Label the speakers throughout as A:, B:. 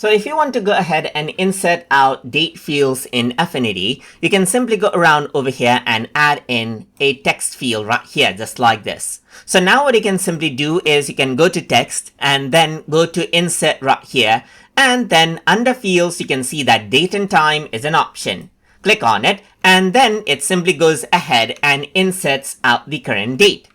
A: So if you want to go ahead and insert out date fields in Affinity, you can simply go around over here and add in a text field right here, just like this. So now what you can simply do is you can go to text and then go to insert right here. And then under fields, you can see that date and time is an option. Click on it and then it simply goes ahead and inserts out the current date.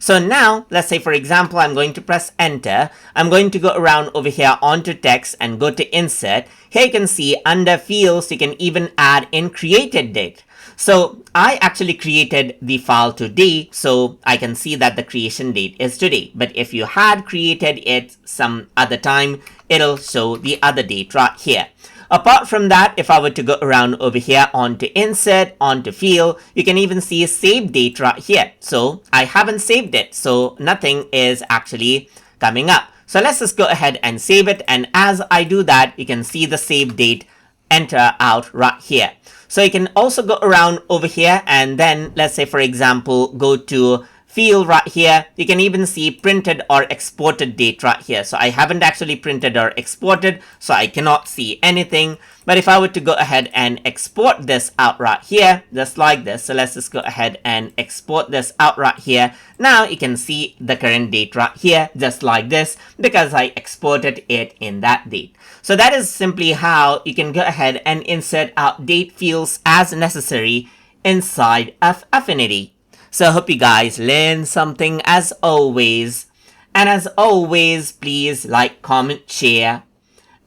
A: So now, let's say for example, I'm going to press enter. I'm going to go around over here onto text and go to insert. Here you can see under fields, you can even add in created date. So I actually created the file today, so I can see that the creation date is today. But if you had created it some other time, it'll show the other date right here. Apart from that, if I were to go around over here onto insert, onto field, you can even see save date right here. So I haven't saved it, so nothing is actually coming up. So let's just go ahead and save it. And as I do that, you can see the save date enter out right here. So you can also go around over here and then let's say for example, go to field right here. You can even see printed or exported date right here. So I haven't actually printed or exported, so I cannot see anything. But if I were to go ahead and export this out right here, just like this. So let's just go ahead and export this out right here. Now you can see the current date right here, just like this, because I exported it in that date. So that is simply how you can go ahead and insert out date fields as necessary inside of Affinity. So I hope you guys learned something as always. And as always, please like, comment, share,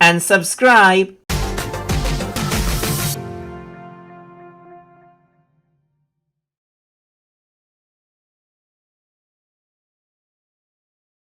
A: and subscribe.